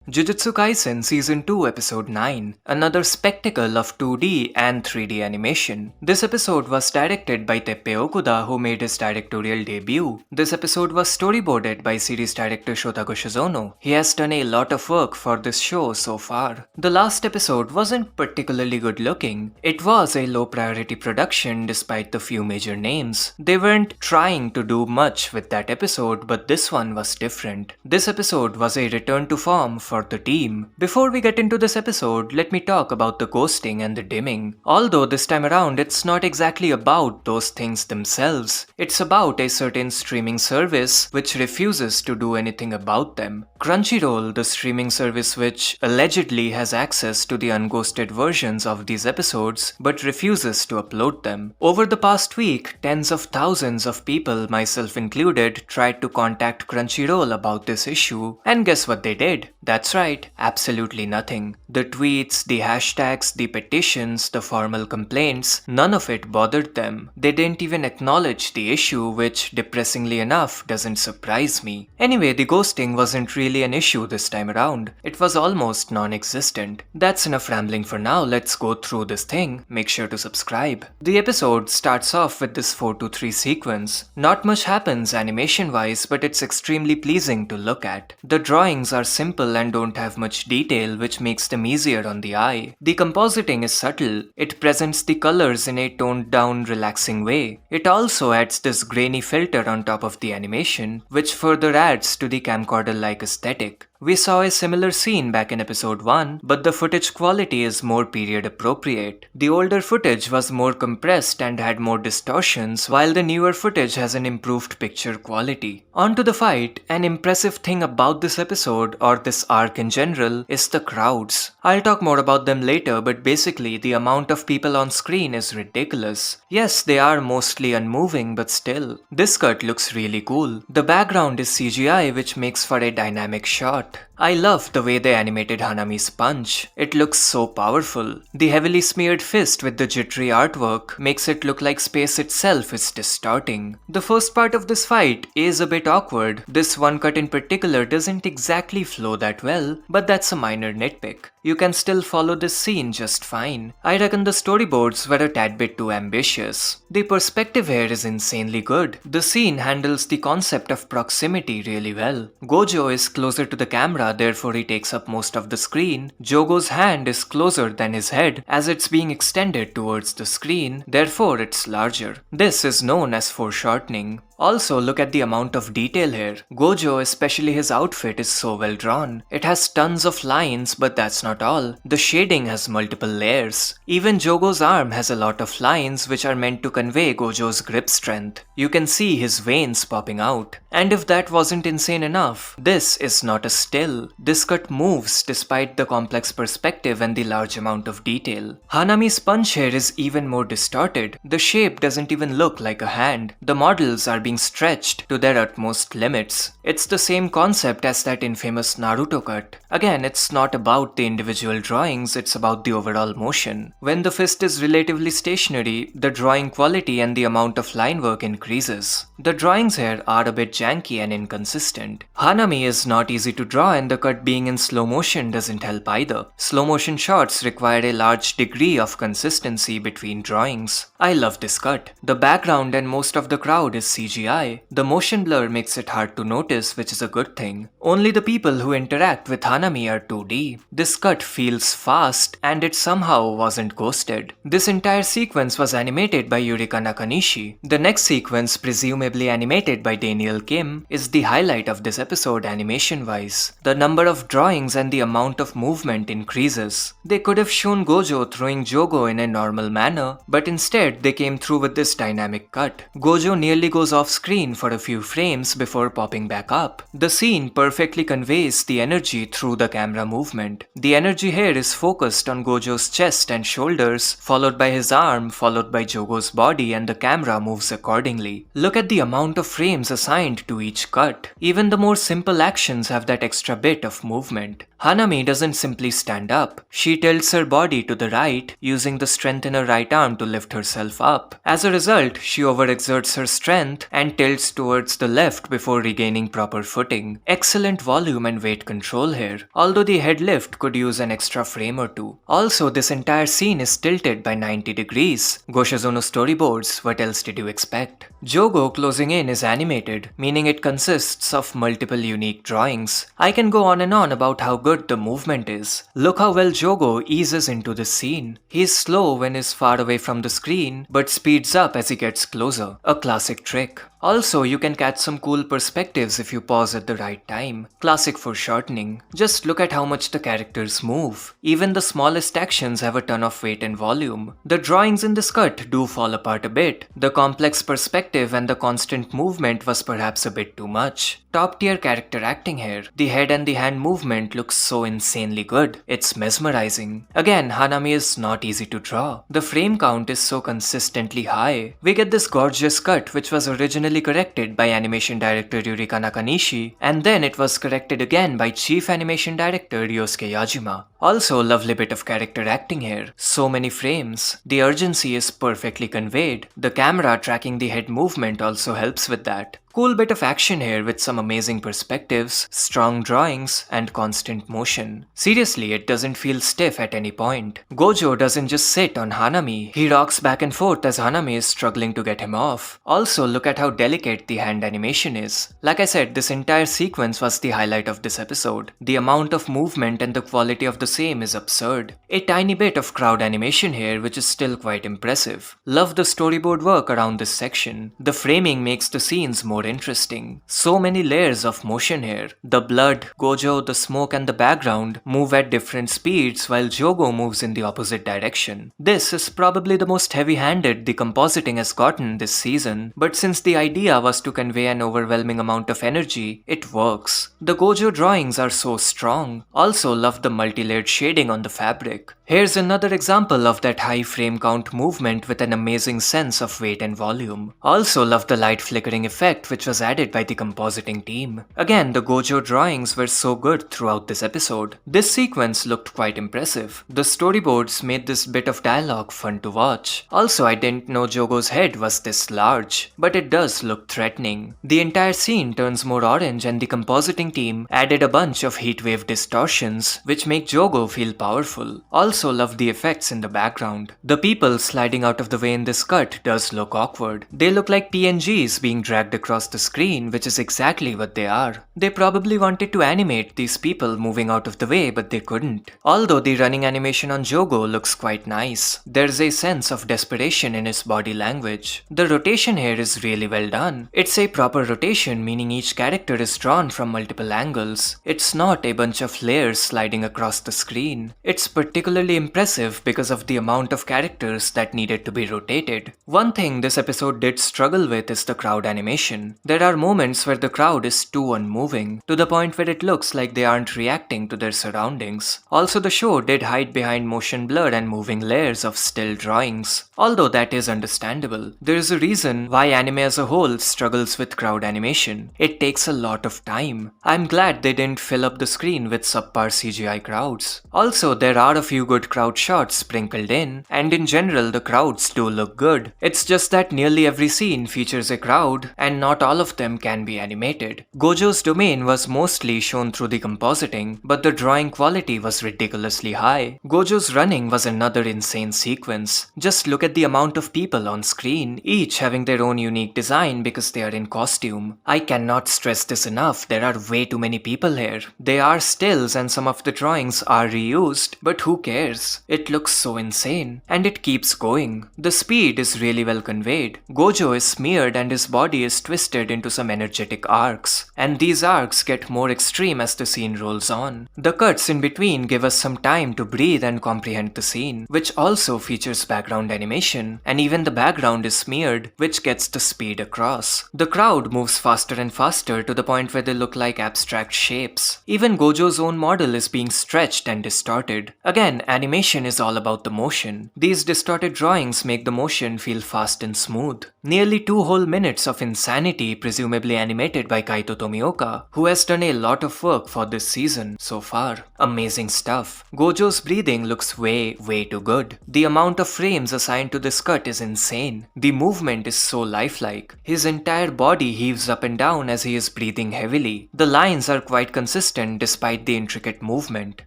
Jujutsu Kaisen Season 2 Episode 9, another spectacle of 2D and 3D animation. This episode was directed by Teppei Okuda, who made his directorial debut. This episode was storyboarded by series director Shotago Shizono. He has done a lot of work for this show so far. The last episode wasn't particularly good looking. It was a low priority production despite the few major names. They weren't trying to do much with that episode, but this one was different. This episode was a return to form for the team. Before we get into this episode, let me talk about the ghosting and the dimming. Although this time around it's not exactly about those things themselves. It's about a certain streaming service which refuses to do anything about them. Crunchyroll, the streaming service which allegedly has access to the unghosted versions of these episodes but refuses to upload them. Over the past week, tens of thousands of people, myself included, tried to contact Crunchyroll about this issue, and guess what they did? That's right, absolutely nothing. The tweets, the hashtags, the petitions, the formal complaints, none of it bothered them. They didn't even acknowledge the issue, which, depressingly enough, doesn't surprise me. Anyway, the ghosting wasn't really an issue this time around. It was almost non-existent. That's enough rambling for now, let's go through this thing. Make sure to subscribe. The episode starts off with this 4-3 sequence. Not much happens animation-wise, but it's extremely pleasing to look at. The drawings are simple and don't have much detail, which makes them easier on the eye. The compositing is subtle. It presents the colors in a toned down, relaxing way. It also adds this grainy filter on top of the animation, which further adds to the camcorder-like aesthetic. We saw a similar scene back in episode 1, but the footage quality is more period appropriate. The older footage was more compressed and had more distortions, while the newer footage has an improved picture quality. On to the fight. An impressive thing about this episode, or this arc in general, is the crowds. I'll talk more about them later, but basically the amount of people on screen is ridiculous. Yes, they are mostly unmoving, but still. This cut looks really cool. The background is CGI, which makes for a dynamic shot. I love the way they animated Hanami's punch. It looks so powerful. The heavily smeared fist with the jittery artwork makes it look like space itself is distorting. The first part of this fight is a bit awkward. This one cut in particular doesn't exactly flow that well, but that's a minor nitpick. You can still follow this scene just fine. I reckon the storyboards were a tad bit too ambitious. The perspective here is insanely good. The scene handles the concept of proximity really well. Gojo is closer to the camera, therefore he takes up most of the screen. Jogo's hand is closer than his head as it's being extended towards the screen, therefore it's larger. This is known as foreshortening. Also, look at the amount of detail here. Gojo, especially his outfit, is so well drawn. It has tons of lines, but that's not all. The shading has multiple layers. Even Jogo's arm has a lot of lines which are meant to convey Gojo's grip strength. You can see his veins popping out. And if that wasn't insane enough, this is not a still. This cut moves despite the complex perspective and the large amount of detail. Hanami's punch here is even more distorted. The shape doesn't even look like a hand. The models are being stretched to their utmost limits. It's the same concept as that infamous Naruto cut. Again, it's not about the individual drawings, it's about the overall motion. When the fist is relatively stationary, the drawing quality and the amount of line work increases. The drawings here are a bit janky and inconsistent. Hanami is not easy to draw, and the cut being in slow motion doesn't help either. Slow motion shots require a large degree of consistency between drawings. I love this cut. The background and most of the crowd is CGI. The motion blur makes it hard to notice, which is a good thing. Only the people who interact with Hanami are 2D. This cut feels fast, and it somehow wasn't ghosted. This entire sequence was animated by Yurika Nakanishi. The next sequence, presumably animated by Daniel Kim, is the highlight of this episode animation-wise. The number of drawings and the amount of movement increases. They could have shown Gojo throwing Jogo in a normal manner, but instead they came through with this dynamic cut. Gojo nearly goes off screen for a few frames before popping back up. The scene perfectly conveys the energy through the camera movement. The energy here is focused on Gojo's chest and shoulders, followed by his arm, followed by Jogo's body, and the camera moves accordingly. Look at the amount of frames assigned to each cut. Even the more simple actions have that extra bit of movement. Hanami doesn't simply stand up. She tilts her body to the right, using the strength in her right arm to lift herself up. As a result, she overexerts her strength and tilts towards the left before regaining proper footing. Excellent volume and weight control here, although the head lift could use an extra frame or two. Also, this entire scene is tilted by 90 degrees. Goshizuno storyboards, what else did you expect? Jogo closing in is animated, meaning it consists of multiple unique drawings. I can go on and on about how good the movement is. Look how well Jogo eases into the scene. He is slow when he's far away from the screen, but speeds up as he gets closer. A classic trick. Also, you can catch some cool perspectives if you pause at the right time. Classic foreshortening. Just look at how much the characters move. Even the smallest actions have a ton of weight and volume. The drawings in this cut do fall apart a bit. The complex perspective and the constant movement was perhaps a bit too much. Top tier character acting here. The head and the hand movement looks so insanely good. It's mesmerizing. Again, Hanami is not easy to draw. The frame count is so consistently high. We get this gorgeous cut which was originally corrected by animation director Yurika Nakanishi, and then it was corrected again by chief animation director Ryosuke Yajima. Also, lovely bit of character acting here. So many frames. The urgency is perfectly conveyed. The camera tracking the head movement also helps with that. Cool bit of action here with some amazing perspectives, strong drawings, and constant motion. Seriously, it doesn't feel stiff at any point. Gojo doesn't just sit on Hanami, he rocks back and forth as Hanami is struggling to get him off. Also, look at how delicate the hand animation is. Like I said, this entire sequence was the highlight of this episode. The amount of movement and the quality of the same is absurd. A tiny bit of crowd animation here which is still quite impressive. Love the storyboard work around this section. The framing makes the scenes more interesting. So many layers of motion here. The blood, Gojo, the smoke and the background move at different speeds while Jogo moves in the opposite direction. This is probably the most heavy-handed the compositing has gotten this season, but since the idea was to convey an overwhelming amount of energy, it works. The Gojo drawings are so strong. Also love the multi-layered shading on the fabric. Here's another example of that high frame count movement with an amazing sense of weight and volume. Also love the light flickering effect which was added by the compositing team. Again, the Gojo drawings were so good throughout this episode. This sequence looked quite impressive. The storyboards made this bit of dialogue fun to watch. Also, I didn't know Jogo's head was this large, but it does look threatening. The entire scene turns more orange and the compositing team added a bunch of heatwave distortions which make Jogo feel powerful. Also love the effects in the background. The people sliding out of the way in this cut does look awkward. They look like PNGs being dragged across the screen, which is exactly what they are. They probably wanted to animate these people moving out of the way, but they couldn't. Although the running animation on Jogo looks quite nice. There's a sense of desperation in his body language. The rotation here is really well done. It's a proper rotation, meaning each character is drawn from multiple angles. It's not a bunch of layers sliding across the screen. It's particularly impressive because of the amount of characters that needed to be rotated. One thing this episode did struggle with is the crowd animation. There are moments where the crowd is too unmoving, to the point where it looks like they aren't reacting to their surroundings. Also, the show did hide behind motion blur and moving layers of still drawings. Although that is understandable. There is a reason why anime as a whole struggles with crowd animation. It takes a lot of time. I'm glad they didn't fill up the screen with subpar CGI crowds. Also, there are a few good crowd shots sprinkled in, and in general the crowds do look good. It's just that nearly every scene features a crowd, and not all of them can be animated. Gojo's domain was mostly shown through the compositing, but the drawing quality was ridiculously high. Gojo's running was another insane sequence. Just look at the amount of people on screen, each having their own unique design because they are in costume. I cannot stress this enough, there are way too many people here. They are stills and some of the drawings are reused, but who cares? It looks so insane, and it keeps going. The speed is really well conveyed. Gojo is smeared and his body is twisted into some energetic arcs, and these arcs get more extreme as the scene rolls on. The cuts in between give us some time to breathe and comprehend the scene, which also features background animation, and even the background is smeared, which gets the speed across. The crowd moves faster and faster to the point where they look like abstract shapes. Even Gojo's own model is being stretched and distorted. Again, animation is all about the motion. These distorted drawings make the motion feel fast and smooth. Nearly 2 whole minutes of insanity Mighty, presumably animated by Kaito Tomioka, who has done a lot of work for this season so far. Amazing stuff. Gojo's breathing looks way too good. The amount of frames assigned to this cut is insane. The movement is so lifelike. His entire body heaves up and down as he is breathing heavily. The lines are quite consistent despite the intricate movement.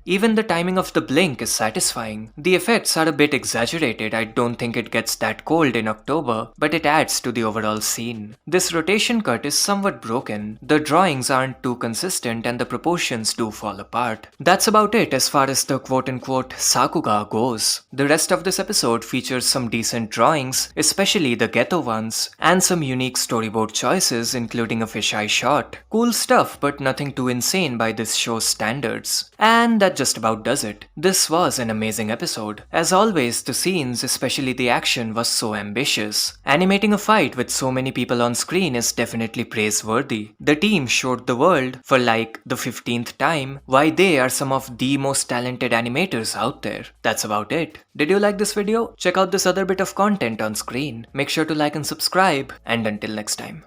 Even the timing of the blink is satisfying. The effects are a bit exaggerated. I don't think it gets that cold in October, but it adds to the overall scene. This rotation cut is somewhat broken. The drawings aren't too consistent and the proportions do fall apart. That's about it as far as the quote-unquote sakuga goes. The rest of this episode features some decent drawings, especially the ghetto ones, and some unique storyboard choices including a fisheye shot. Cool stuff, but nothing too insane by this show's standards. And that just about does it. This was an amazing episode. As always, the scenes, especially the action, was so ambitious. Animating a fight with so many people on screen is definitely praiseworthy. The team showed the world, for like the 15th time, why they are some of the most talented animators out there. That's about it. Did you like this video? Check out this other bit of content on screen. Make sure to like and subscribe, and until next time.